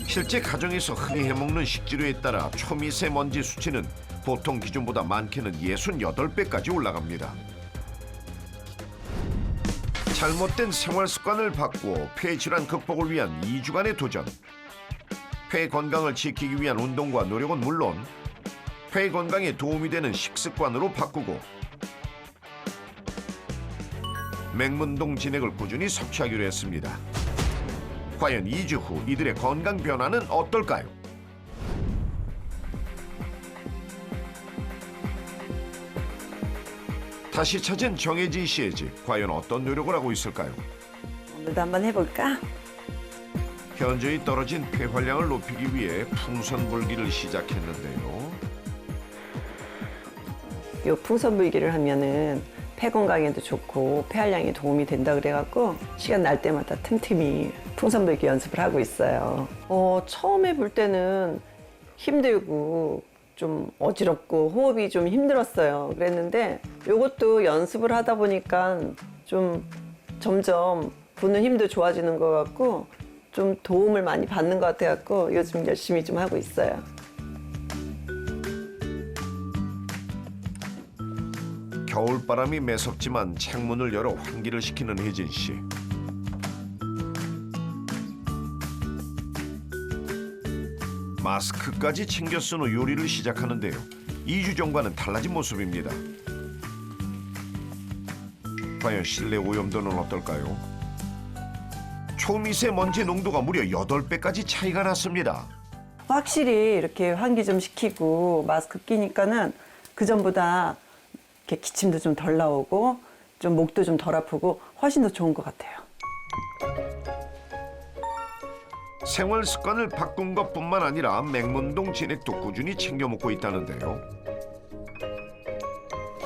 실제 가정에서 흔히 해먹는 식재료에 따라 초미세먼지 수치는 보통 기준보다 많게는 68배까지 올라갑니다. 잘못된 생활 습관을 바꾸어 폐 질환 극복을 위한 2주간의 도전. 폐 건강을 지키기 위한 운동과 노력은 물론 폐 건강에 도움이 되는 식습관으로 바꾸고 맹문동 진액을 꾸준히 섭취하기로 했습니다. 과연 2주 후 이들의 건강 변화는 어떨까요? 다시 찾은 정혜진 씨의 집, 과연 어떤 노력을 하고 있을까요? 오늘도 한번 해볼까? 현저히 떨어진 폐활량을 높이기 위해 풍선불기를 시작했는데요. 이 풍선불기를 하면은 폐 건강에도 좋고 폐활량에 도움이 된다 그래갖고 시간 날 때마다 틈틈이 풍선불기 연습을 하고 있어요. 처음 해볼 때는 힘들고 좀 어지럽고 호흡이 좀 힘들었어요. 그랬는데 이것도 연습을 하다 보니까 좀 점점 부는 힘도 좋아지는 것 같고 좀 도움을 많이 받는 것 같아갖고 요즘 열심히 좀 하고 있어요. 겨울바람이 매섭지만 창문을 열어 환기를 시키는 혜진 씨. 마스크까지 챙겨 쓴 후 요리를 시작하는데요. 2주 전과는 달라진 모습입니다. 과연 실내 오염도는 어떨까요? 초미세먼지 농도가 무려 8배까지 차이가 났습니다. 확실히 이렇게 환기 좀 시키고 마스크 끼니까는 그전보다 이렇게 기침도 좀 덜 나오고 좀 목도 좀 덜 아프고 훨씬 더 좋은 것 같아요. 생활 습관을 바꾼 것뿐만 아니라 맹문동 진액도 꾸준히 챙겨 먹고 있다는데요.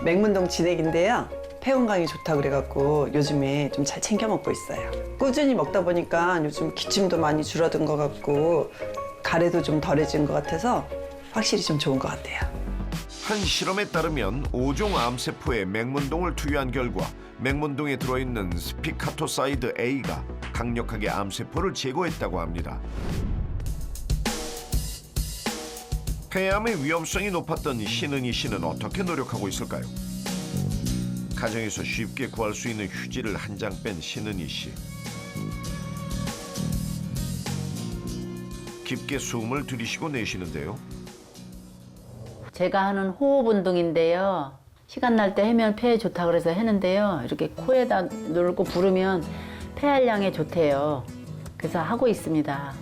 맹문동 진액인데요. 폐 건강에 좋다고 그래갖고 요즘에 좀 잘 챙겨 먹고 있어요. 꾸준히 먹다 보니까 요즘 기침도 많이 줄어든 것 같고 가래도 좀 덜해진 것 같아서 확실히 좀 좋은 것 같아요. 한 실험에 따르면 5종 암세포에 맹문동을 투여한 결과 맹문동에 들어있는 스피카토사이드 A가 강력하게 암세포를 제거했다고 합니다. 폐암의 위험성이 높았던 신은희 씨는 어떻게 노력하고 있을까요? 가정에서 쉽게 구할 수 있는 휴지를 한 장 뺀 신은희 씨. 깊게 숨을 들이쉬고 내쉬는데요. 제가 하는 호흡 운동인데요. 시간 날 때 하면 폐에 좋다 그래서 하는데요. 이렇게 코에다 누르고 부르면 폐활량에 좋대요. 그래서 하고 있습니다.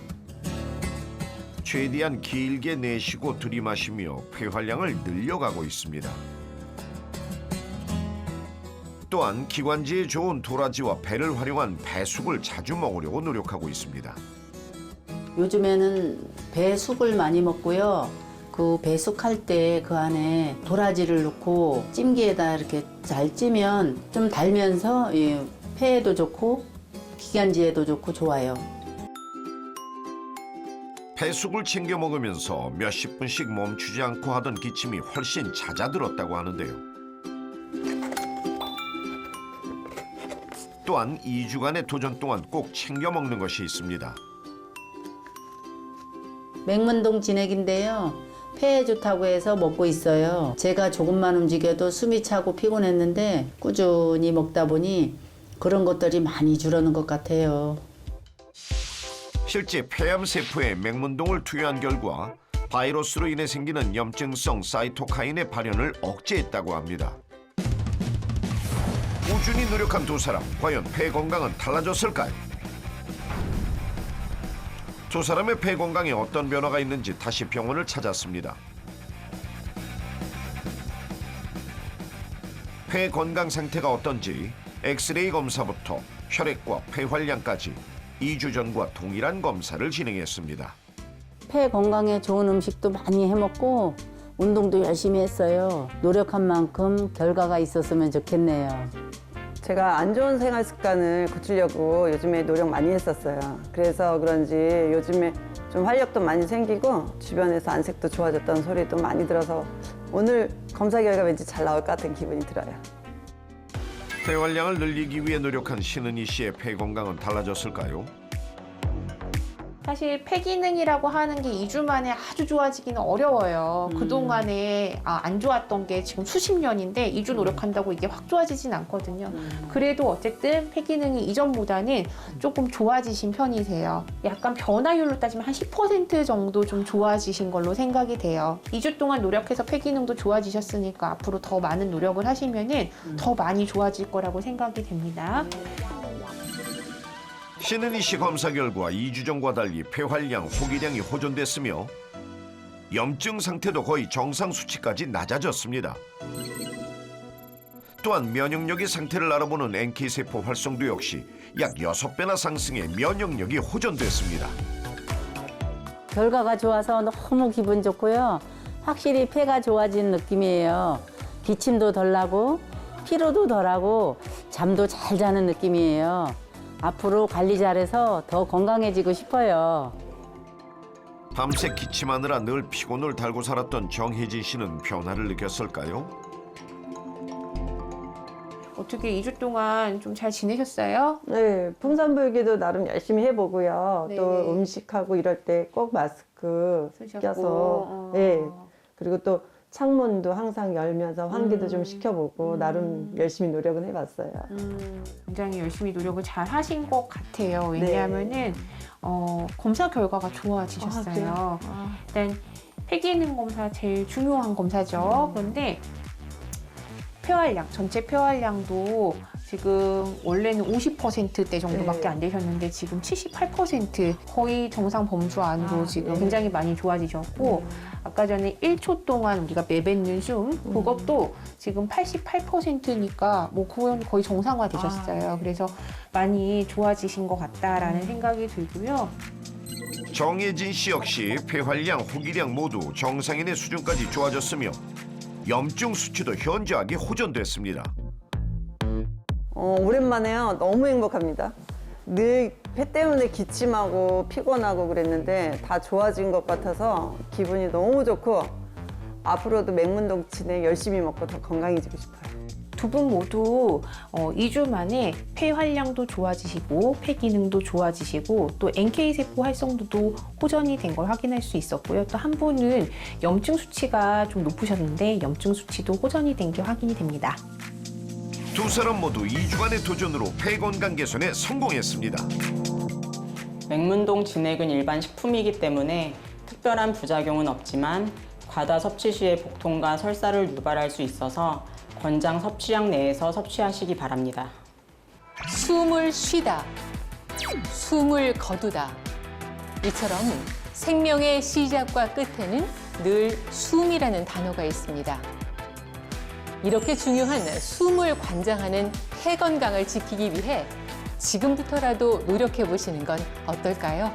최대한 길게 내쉬고 들이마시며 폐활량을 늘려가고 있습니다. 또한 기관지에 좋은 도라지와 배를 활용한 배숙을 자주 먹으려고 노력하고 있습니다. 요즘에는 배숙을 많이 먹고요. 그 배숙할 때 그 안에 도라지를 넣고 찜기에다 이렇게 잘 찌면 좀 달면서 폐에도 좋고 기관지에도 좋고 좋아요. 배숙을 챙겨 먹으면서 몇십 분씩 멈추지 않고 하던 기침이 훨씬 잦아들었다고 하는데요. 또한 2주간의 도전 동안 꼭 챙겨 먹는 것이 있습니다. 맹문동 진액인데요. 폐에 좋다고 해서 먹고 있어요. 제가 조금만 움직여도 숨이 차고 피곤했는데 꾸준히 먹다 보니 그런 것들이 많이 줄어든 것 같아요. 실제 폐암 세포에 맹문동을 투여한 결과 바이러스로 인해 생기는 염증성 사이토카인의 발현을 억제했다고 합니다. 꾸준히 노력한 두 사람, 과연 폐 건강은 달라졌을까요? 두 사람의 폐 건강에 어떤 변화가 있는지 다시 병원을 찾았습니다. 폐 건강 상태가 어떤지 엑스레이 검사부터 혈액과 폐활량까지 2주 전과 동일한 검사를 진행했습니다. 폐 건강에 좋은 음식도 많이 해먹고 운동도 열심히 했어요. 노력한 만큼 결과가 있었으면 좋겠네요. 제가 안 좋은 생활 습관을 고치려고 요즘에 노력 많이 했었어요. 그래서 그런지 요즘에 좀 활력도 많이 생기고 주변에서 안색도 좋아졌다는 소리도 많이 들어서 오늘 검사 결과 왠지 잘 나올 것 같은 기분이 들어요. 폐활량을 늘리기 위해 노력한 신은희 씨의 폐 건강은 달라졌을까요? 사실 폐기능이라고 하는 게 2주 만에 아주 좋아지기는 어려워요. 그동안에 안 좋았던 게 지금 수십 년인데 2주 노력한다고 이게 확 좋아지진 않거든요. 그래도 어쨌든 폐기능이 이전보다는 조금 좋아지신 편이세요. 약간 변화율로 따지면 한 10% 정도 좀 좋아지신 걸로 생각이 돼요. 2주 동안 노력해서 폐기능도 좋아지셨으니까 앞으로 더 많은 노력을 하시면은 더 많이 좋아질 거라고 생각이 됩니다. 신은희 씨 검사 결과 2주 전과 달리 폐활량, 호기량이 호전됐으며 염증 상태도 거의 정상 수치까지 낮아졌습니다. 또한 면역력의 상태를 알아보는 NK세포 활성도 역시 약 6배나 상승해 면역력이 호전됐습니다. 결과가 좋아서 너무 기분 좋고요. 확실히 폐가 좋아진 느낌이에요. 기침도 덜 나고 피로도 덜하고 잠도 잘 자는 느낌이에요. 앞으로 관리 잘해서 더 건강해지고 싶어요. 밤새 기침하느라 늘 피곤을 달고 살았던 정혜진 씨는 변화를 느꼈을까요? 어떻게 2주 동안 좀 잘 지내셨어요? 네, 풍산불기도 나름 열심히 해보고요. 네네. 또 음식하고 이럴 때 꼭 마스크 쓰셨고, 껴서, 네. 그리고 또 창문도 항상 열면서 환기도 좀 시켜보고 나름 열심히 노력은 해봤어요. 굉장히 열심히 노력을 잘 하신 것 같아요. 왜냐하면은 검사 결과가 좋아지셨어요. 일단 폐기능 검사 제일 중요한 검사죠. 그런데 폐활량, 전체 폐활량도 지금 원래는 50%대 정도밖에 안 되셨는데 지금 78% 거의 정상 범주 안으로 지금 굉장히 많이 좋아지셨고 아까 전에 1초 동안 우리가 내뱉는 숨 그것도 지금 88%니까 뭐 그건 거의 정상화 되셨어요. 그래서 많이 좋아지신 것 같다라는 생각이 들고요. 정혜진 씨 역시 폐활량, 호기량 모두 정상인의 수준까지 좋아졌으며 염증 수치도 현저하게 호전됐습니다. 오랜만에요. 너무 행복합니다. 늘 폐 때문에 기침하고 피곤하고 그랬는데 다 좋아진 것 같아서 기분이 너무 좋고 앞으로도 맹문동 진액 열심히 먹고 더 건강해지고 싶어요. 두 분 모두 2주 만에 폐 활량도 좋아지시고 폐 기능도 좋아지시고 또 NK세포 활성도도 호전이 된 걸 확인할 수 있었고요. 또 한 분은 염증 수치가 좀 높으셨는데 염증 수치도 호전이 된 게 확인이 됩니다. 두 사람 모두 2주간의 도전으로 폐 건강 개선에 성공했습니다. 맹문동 진액은 일반 식품이기 때문에 특별한 부작용은 없지만 과다 섭취 시에 복통과 설사를 유발할 수 있어서 권장 섭취량 내에서 섭취하시기 바랍니다. 숨을 쉬다, 숨을 거두다. 이처럼 생명의 시작과 끝에는 늘 숨이라는 단어가 있습니다. 이렇게 중요한 숨을 관장하는 폐 건강을 지키기 위해 지금부터라도 노력해 보시는 건 어떨까요?